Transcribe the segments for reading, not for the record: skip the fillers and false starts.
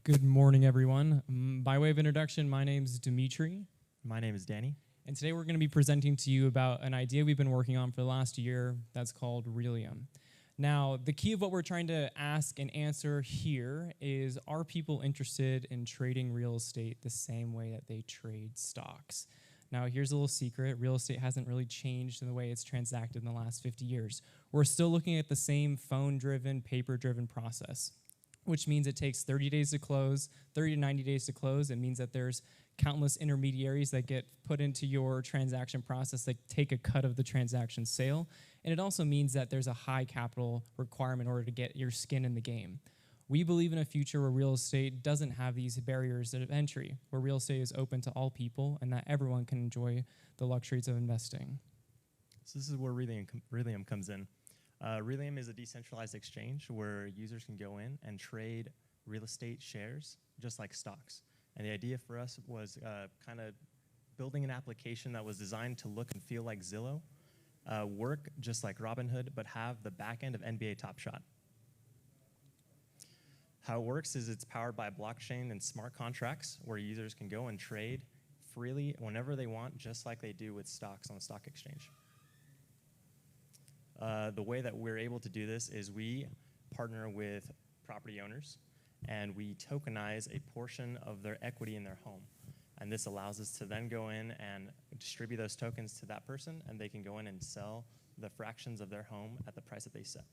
Good morning, everyone. By way of introduction, my name is Dimitri. My name is Danny. And today we're going to be presenting to you about an idea we've been working on for the last year that's called Realium. Now, the key of what we're trying to ask and answer here is, are people interested in trading real estate the same way that they trade stocks? Now, here's a little secret. Real estate hasn't really changed in the way it's transacted in the last 50 years. We're still looking at the same phone-driven, paper-driven process, which means it takes 30 days to close, 30 to 90 days to close. It means that there's countless intermediaries that get put into your transaction process that take a cut of the transaction sale. And it also means that there's a high capital requirement in order to get your skin in the game. We believe in a future where real estate doesn't have these barriers of entry, where real estate is open to all people and that everyone can enjoy the luxuries of investing. So this is where Realium comes in. Realium is a decentralized exchange where users can go in and trade real estate shares just like stocks. And the idea for us was kind of building an application that was designed to look and feel like Zillow, work just like Robinhood, but have the back end of NBA Top Shot. How it works is it's powered by blockchain and smart contracts where users can go and trade freely whenever they want, just like they do with stocks on the stock exchange. The way that we're able to do this is we partner with property owners and we tokenize a portion of their equity in their home. And this allows us to then go in and distribute those tokens to that person, and they can go in and sell the fractions of their home at the price that they set.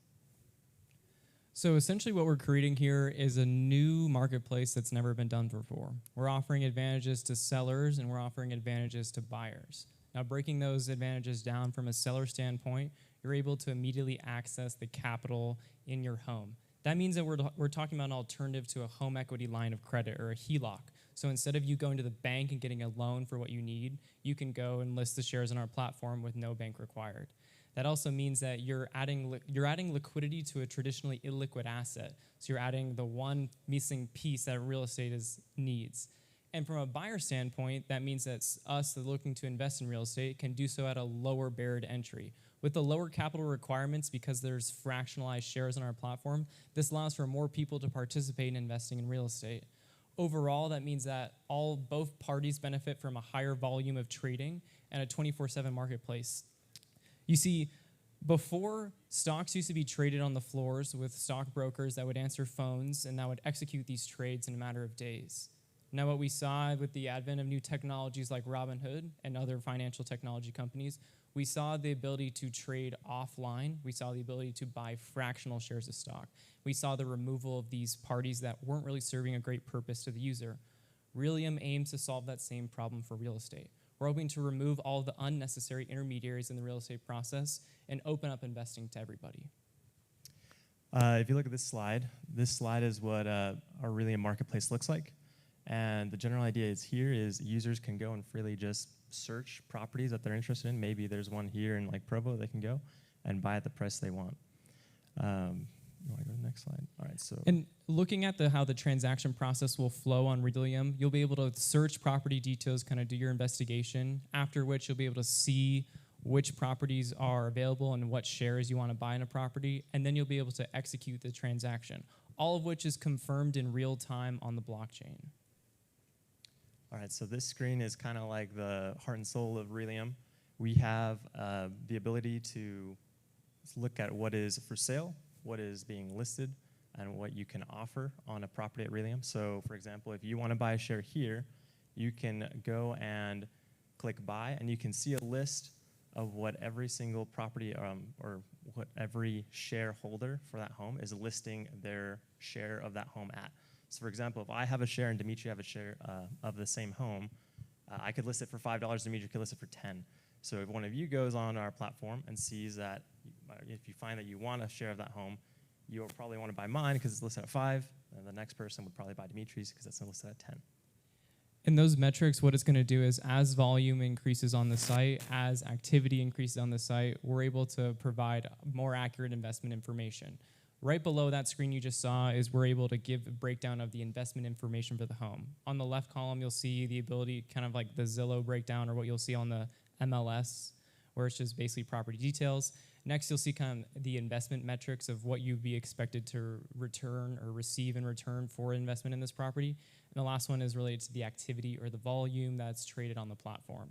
So essentially what we're creating here is a new marketplace that's never been done before. We're offering advantages to sellers and we're offering advantages to buyers. Now, breaking those advantages down from a seller standpoint, you're able to immediately access the capital in your home. That means that we're talking about an alternative to a home equity line of credit or a HELOC. So instead of you going to the bank and getting a loan for what you need, you can go and list the shares on our platform with no bank required. That also means that you're adding liquidity to a traditionally illiquid asset. So you're adding the one missing piece that real estate needs. And from a buyer standpoint, that means that us that are looking to invest in real estate can do so at a lower barrier to entry. With the lower capital requirements, because there's fractionalized shares on our platform, this allows for more people to participate in investing in real estate. Overall, that means that both parties benefit from a higher volume of trading and a 24/7 marketplace. You see, before, stocks used to be traded on the floors with stockbrokers that would answer phones and that would execute these trades in a matter of days. Now, what we saw with the advent of new technologies like Robinhood and other financial technology companies, we saw the ability to trade offline. We saw the ability to buy fractional shares of stock. We saw the removal of these parties that weren't really serving a great purpose to the user. Realium aims to solve that same problem for real estate. We're hoping to remove all of the unnecessary intermediaries in the real estate process and open up investing to everybody. If you look at this slide is what our Realium marketplace looks like. And the general idea is users can go and freely just search properties that they're interested in. Maybe there's one here in like Provo they can go and buy at the price they want. You want to go to the next slide? All right, so. And looking at how the transaction process will flow on Realium, you'll be able to search property details, kind of do your investigation, after which you'll be able to see which properties are available and what shares you want to buy in a property, and then you'll be able to execute the transaction, all of which is confirmed in real time on the blockchain. All right, so this screen is kind of like the heart and soul of Realium. We have the ability to look at what is for sale, what is being listed, and what you can offer on a property at Realium. So, for example, if you want to buy a share here, you can go and click buy, and you can see a list of what every single property or what every shareholder for that home is listing their share of that home at. So for example, if I have a share and Dimitri have a share of the same home, I could list it for $5, Dimitri could list it for $10. So if one of you goes on our platform and sees that, if you find that you want a share of that home, you'll probably want to buy mine because it's listed at 5, and the next person would probably buy Dimitri's because it's listed at 10. In those metrics, what it's going to do is as volume increases on the site, as activity increases on the site, we're able to provide more accurate investment information. Right below that screen you just saw is we're able to give a breakdown of the investment information for the home. On the left column, you'll see the ability, kind of like the Zillow breakdown or what you'll see on the MLS, where it's just basically property details. Next, you'll see kind of the investment metrics of what you'd be expected to return or receive in return for investment in this property. And the last one is related to the activity or the volume that's traded on the platform.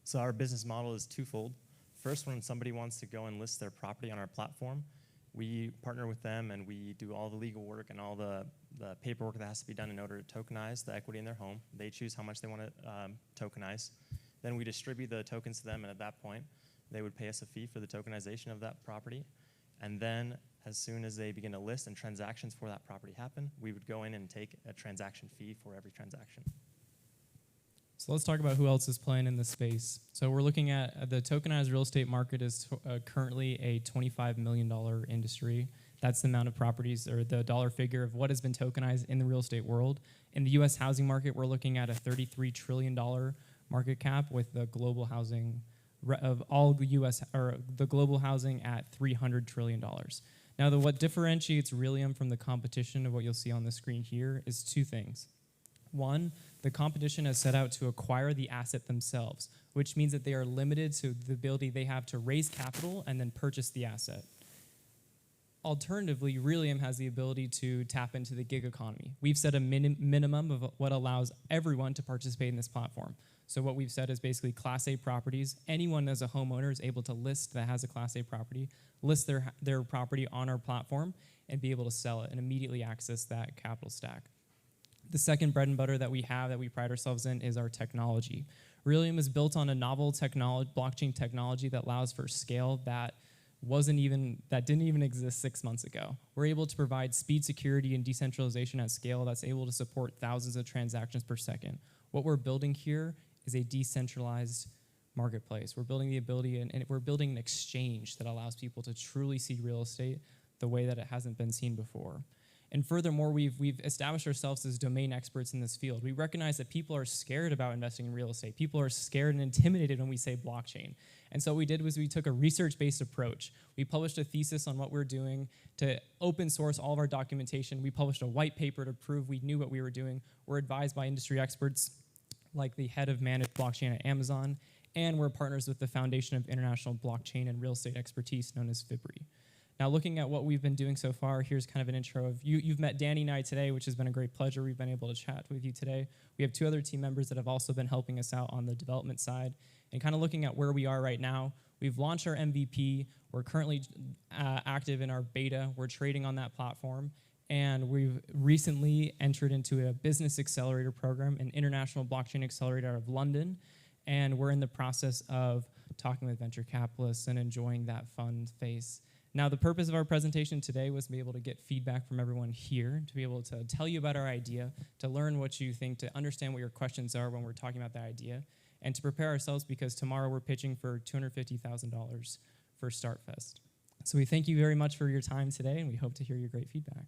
So our business model is twofold. First, when somebody wants to go and list their property on our platform, we partner with them and we do all the legal work and all the paperwork that has to be done in order to tokenize the equity in their home. They choose how much they want to tokenize. Then we distribute the tokens to them, and at that point, they would pay us a fee for the tokenization of that property. And then as soon as they begin to list and transactions for that property happen, we would go in and take a transaction fee for every transaction. So let's talk about who else is playing in this space. So we're looking at the tokenized real estate market is currently a $25 million industry. That's the amount of properties or the dollar figure of what has been tokenized in the real estate world. In the U.S. housing market, we're looking at a $33 trillion market cap with the global housing of all the U.S. or the global housing at $300 trillion. Now, what differentiates Realium from the competition of what you'll see on the screen here is two things. One, the competition has set out to acquire the asset themselves, which means that they are limited to the ability they have to raise capital and then purchase the asset. Alternatively, Realium has the ability to tap into the gig economy. We've set a minimum of what allows everyone to participate in this platform. So what we've said is basically Class A properties. Anyone as a homeowner is able to list that has a Class A property, list their property on our platform, and be able to sell it and immediately access that capital stack. The second bread and butter that we have that we pride ourselves in is our technology. Realium is built on a novel blockchain technology that allows for scale that didn't even exist 6 months ago. We're able to provide speed, security, and decentralization at scale that's able to support thousands of transactions per second. What we're building here is a decentralized marketplace. We're building the ability, and we're building an exchange that allows people to truly see real estate the way that it hasn't been seen before. And furthermore, we've established ourselves as domain experts in this field. We recognize that people are scared about investing in real estate. People are scared and intimidated when we say blockchain. And so what we did was we took a research-based approach. We published a thesis on what we're doing to open source all of our documentation. We published a white paper to prove we knew what we were doing. We're advised by industry experts like the head of managed blockchain at Amazon, and we're partners with the Foundation of International Blockchain and Real Estate Expertise, known as FIBRI. Now, looking at what we've been doing so far, here's kind of an intro of you've met Danny and I today, which has been a great pleasure. We've been able to chat with you today. We have two other team members that have also been helping us out on the development side. And kind of looking at where we are right now, we've launched our MVP. We're currently active in our beta. We're trading on that platform. And we've recently entered into a business accelerator program, an international blockchain accelerator out of London. And we're in the process of talking with venture capitalists and enjoying that fun phase. Now, the purpose of our presentation today was to be able to get feedback from everyone here, to be able to tell you about our idea, to learn what you think, to understand what your questions are when we're talking about that idea, and to prepare ourselves because tomorrow we're pitching for $250,000 for StartFest. So we thank you very much for your time today, and we hope to hear your great feedback.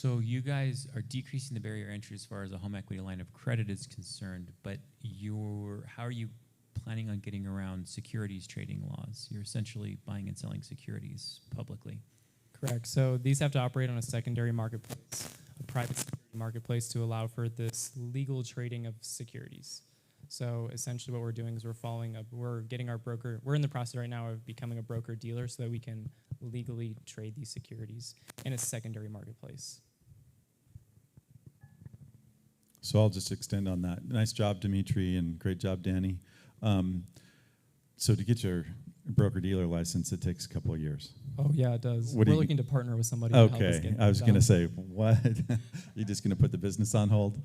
So you guys are decreasing the barrier entry as far as a home equity line of credit is concerned, but how are you planning on getting around securities trading laws? You're essentially buying and selling securities publicly. Correct. So these have to operate on a secondary marketplace, a private marketplace to allow for this legal trading of securities. So essentially what we're doing is we're getting our broker, we're in the process right now of becoming a broker dealer so that we can legally trade these securities in a secondary marketplace. So I'll just extend on that. Nice job, Dimitri, and great job, Danny. So to get your broker-dealer license, it takes a couple of years. Oh, yeah, it does. We're looking to partner with somebody to help us Okay, get I was that going to done. say, what? You're just going to put the business on hold?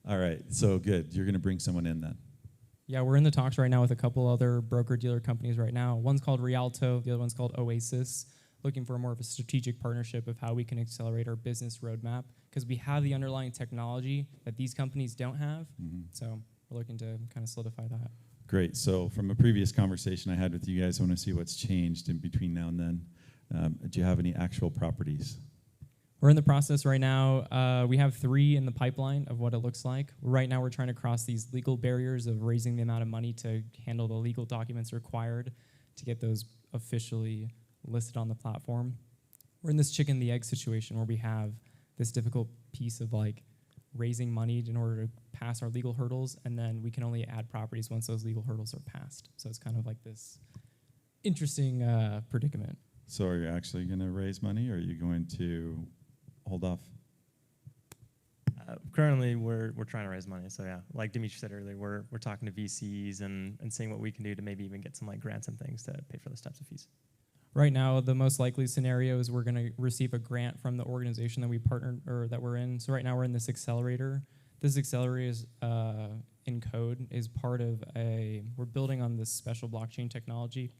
All right, so good. You're going to bring someone in then. Yeah, we're in the talks right now with a couple other broker-dealer companies right now. One's called Rialto, the other one's called Oasis, looking for more of a strategic partnership of how we can accelerate our business roadmap because we have the underlying technology that these companies don't have. Mm-hmm. So we're looking to kind of solidify that. Great. So from a previous conversation I had with you guys, I want to see what's changed in between now and then. Do you have any actual properties? We're in the process right now. We have 3 in the pipeline of what it looks like. Right now, we're trying to cross these legal barriers of raising the amount of money to handle the legal documents required to get those officially listed on the platform. We're in this chicken and the egg situation where we have this difficult piece of like raising money in order to pass our legal hurdles, and then we can only add properties once those legal hurdles are passed. So it's kind of like this interesting predicament. So are you actually going to raise money, or are you going to hold off? Currently, we're trying to raise money. So yeah, like Dimitri said earlier, we're talking to VCs and seeing what we can do to maybe even get some like grants and things to pay for those types of fees. Right now, the most likely scenario is we're going to receive a grant from the organization that we partnered or that we're in. So right now we're in this accelerator. This accelerator is in code is part of we're building on this special blockchain technology.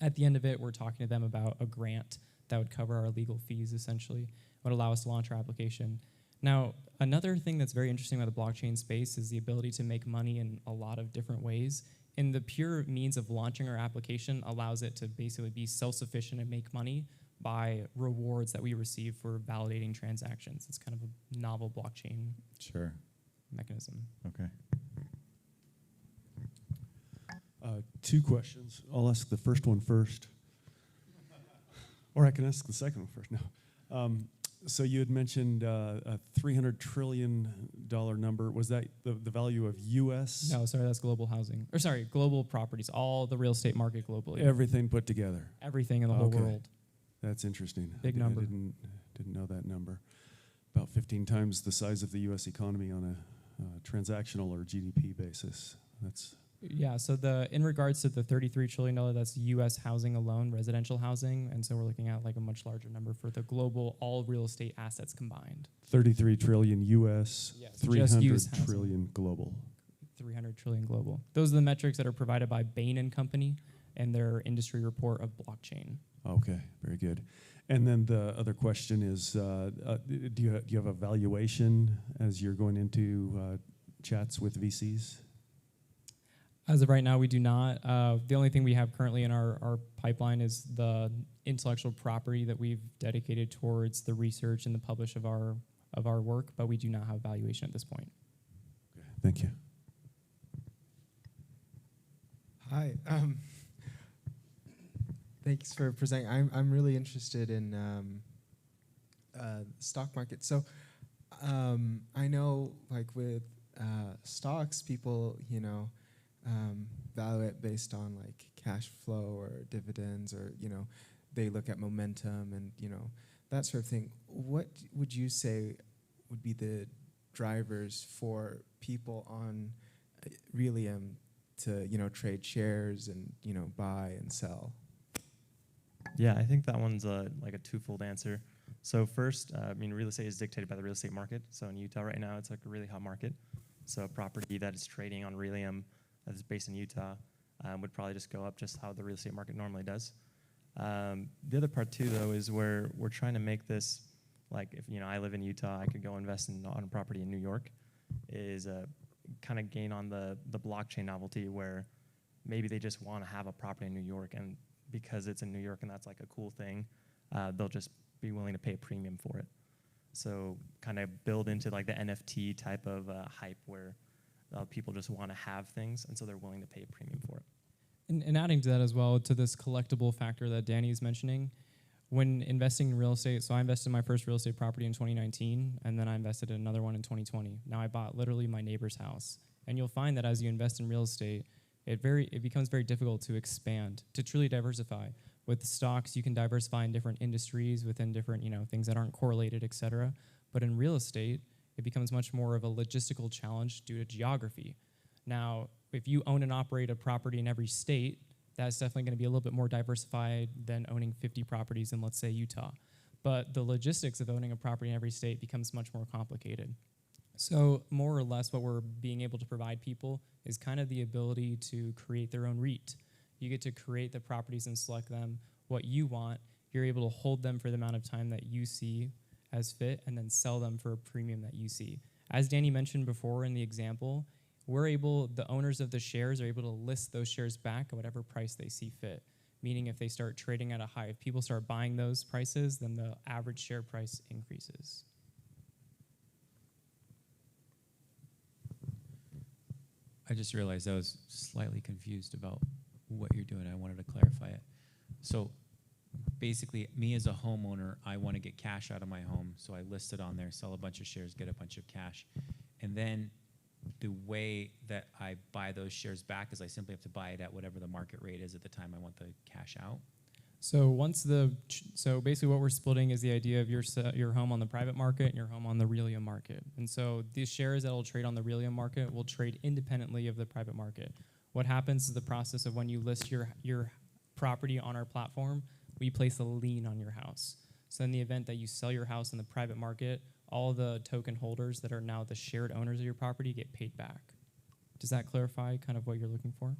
At the end of it, we're talking to them about a grant that would cover our legal fees, essentially, would allow us to launch our application. Now, another thing that's very interesting about the blockchain space is the ability to make money in a lot of different ways. And the pure means of launching our application allows it to basically be self-sufficient and make money by rewards that we receive for validating transactions. It's kind of a novel blockchain mechanism. Okay. 2 questions. I'll ask the first one first. Or I can ask the second one first. No. So you had mentioned a $300 trillion number. Was that the value of U.S.? No, sorry, that's global housing. Or sorry, global properties, all the real estate market globally. Everything put together. Everything in the whole world. That's interesting. Big number. I didn't know that number. About 15 times the size of the U.S. economy on a transactional or GDP basis. Yeah, so in regards to the $33 trillion, that's U.S. housing alone, residential housing, and so we're looking at like a much larger number for the global, all real estate assets combined. 33 trillion U.S., Yes, 300 trillion global. 300 trillion global. Those are the metrics that are provided by Bain & Company and their industry report of blockchain. Okay, very good. And then the other question is, do you have a valuation as you're going into chats with VCs? As of right now, we do not. The only thing we have currently in our pipeline is the intellectual property that we've dedicated towards the research and the publish of our work, but we do not have valuation at this point. Okay, thank you. Hi. Thanks for presenting. I'm really interested in the stock market. So I know, like with stocks, people, value it based on like cash flow or dividends, or they look at momentum and that sort of thing. What would you say would be the drivers for people on Realium to trade shares and buy and sell? Yeah, I think that one's like a twofold answer. So first, real estate is dictated by the real estate market. So in Utah right now, it's like a really hot market. So a property that is trading on Realium that is based in Utah would probably just go up just how the real estate market normally does. The other part too, though, is where we're trying to make this, like if I live in Utah, I could go invest on a property in New York, is kind of gain on the blockchain novelty where maybe they just want to have a property in New York, and because it's in New York and that's like a cool thing, they'll just be willing to pay a premium for it. So kind of build into like the NFT type of hype where people just want to have things, and so they're willing to pay a premium for it. And adding to that as well, to this collectible factor that Danny's mentioning, when investing in real estate, so I invested in my first real estate property in 2019, and then I invested in another one in 2020. Now I bought literally my neighbor's house. And you'll find that as you invest in real estate, it becomes very difficult to expand, to truly diversify. With stocks, you can diversify in different industries within different, things that aren't correlated, et cetera. But in real estate, it becomes much more of a logistical challenge due to geography. Now, if you own and operate a property in every state, that's definitely going to be a little bit more diversified than owning 50 properties in, let's say, Utah. But the logistics of owning a property in every state becomes much more complicated. So more or less what we're being able to provide people is kind of the ability to create their own REIT. You get to create the properties and select them what you want. You're able to hold them for the amount of time that you see as fit, and then sell them for a premium that you see. As Danny mentioned before in the example, the owners of the shares are able to list those shares back at whatever price they see fit. meaning if they start trading at a high, if people start buying those prices, then the average share price increases. I just realized I was slightly confused about what you're doing. I wanted to clarify it. So basically, me as a homeowner, I want to get cash out of my home, so I list it on there, sell a bunch of shares, get a bunch of cash. And then the way that I buy those shares back is I simply have to buy it at whatever the market rate is at the time I want the cash out. So so basically what we're splitting is the idea of your home on the private market and your home on the Realium market. And so these shares that will trade on the Realium market will trade independently of the private market. What happens is the process of when you list your property on our platform, we place a lien on your house. So in the event that you sell your house in the private market, all the token holders that are now the shared owners of your property get paid back. Does that clarify kind of what you're looking for?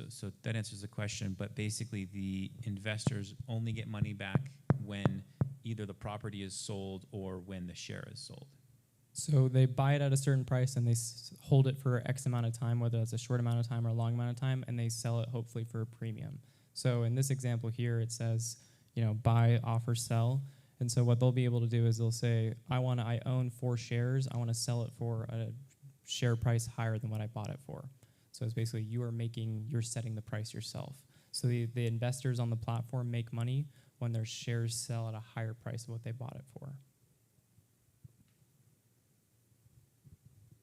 So that answers the question, but basically the investors only get money back when either the property is sold or when the share is sold. So they buy it at a certain price and they hold it for X amount of time, whether that's a short amount of time or a long amount of time, and they sell it hopefully for a premium. So in this example here, it says, buy, offer, sell. And so what they'll be able to do is they'll say, I own 4 shares. I want to sell it for a share price higher than what I bought it for. So it's basically you're setting the price yourself. So the investors on the platform make money when their shares sell at a higher price of what they bought it for.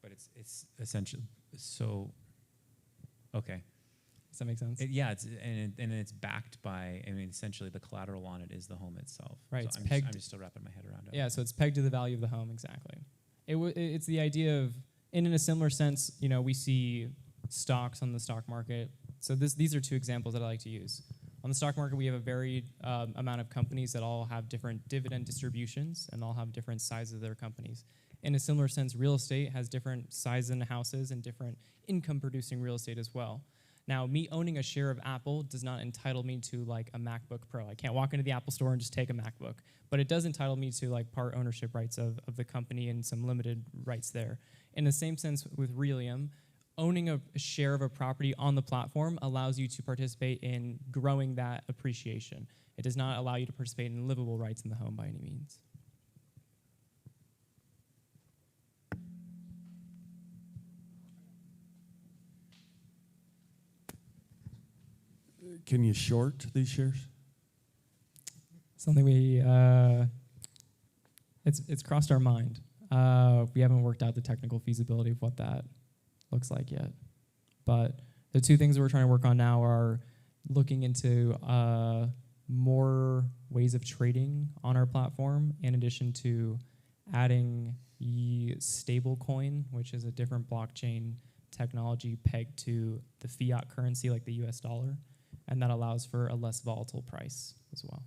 But it's essentially, so, okay. Does that make sense? It's backed by, essentially the collateral on it is the home itself. Right, So it's I'm just still wrapping my head around it. Yeah, so it's pegged to the value of the home, exactly. It's the idea of, and in a similar sense, we see stocks on the stock market. So these are 2 examples that I like to use. On the stock market, we have a varied amount of companies that all have different dividend distributions and all have different sizes of their companies. In a similar sense, real estate has different sizes in houses and different income-producing real estate as well. Now, me owning a share of Apple does not entitle me to like a MacBook Pro. I can't walk into the Apple store and just take a MacBook. But it does entitle me to like part ownership rights of the company and some limited rights there. In the same sense with Realium, owning a share of a property on the platform allows you to participate in growing that appreciation. It does not allow you to participate in livable rights in the home by any means. Can you short these shares? Something it's crossed our mind. We haven't worked out the technical feasibility of what that looks like yet. But the 2 things that we're trying to work on now are looking into more ways of trading on our platform, in addition to adding stablecoin, which is a different blockchain technology pegged to the fiat currency like the US dollar, and that allows for a less volatile price as well.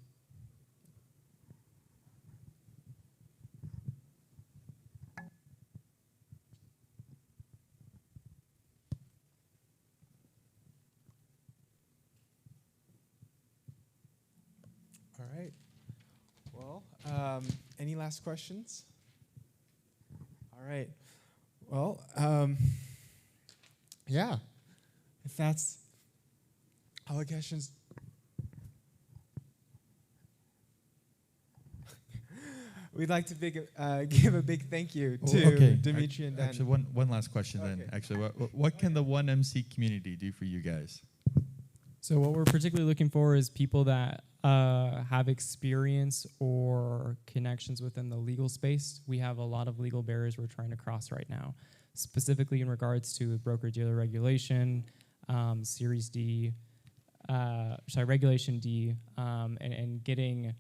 All right. Well, any last questions? All right. Well, yeah. If that's all the questions. We'd like to give a big thank you to Dimitri and Dan. Actually, one last question then. Actually, what can the 1MC community do for you guys? So what we're particularly looking for is people that have experience or connections within the legal space. We have a lot of legal barriers we're trying to cross right now, specifically in regards to broker-dealer regulation, Series D, Regulation D, and getting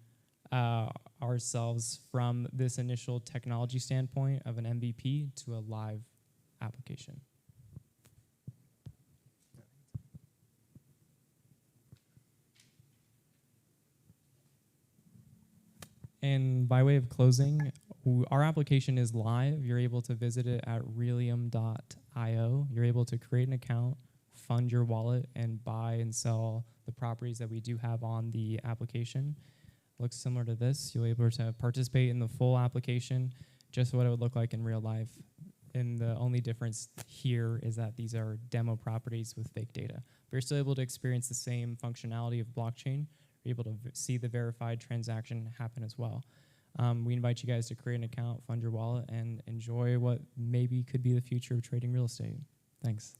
ourselves from this initial technology standpoint of an MVP to a live application. And by way of closing, our application is live. You're able to visit it at realium.io. You're able to create an account, fund your wallet, and buy and sell the properties that we do have on the application. Looks similar to this. You'll be able to participate in the full application, just what it would look like in real life. And the only difference here is that these are demo properties with fake data. But you're still able to experience the same functionality of blockchain. You're able to see the verified transaction happen as well. We invite you guys to create an account, fund your wallet, and enjoy what maybe could be the future of trading real estate. Thanks.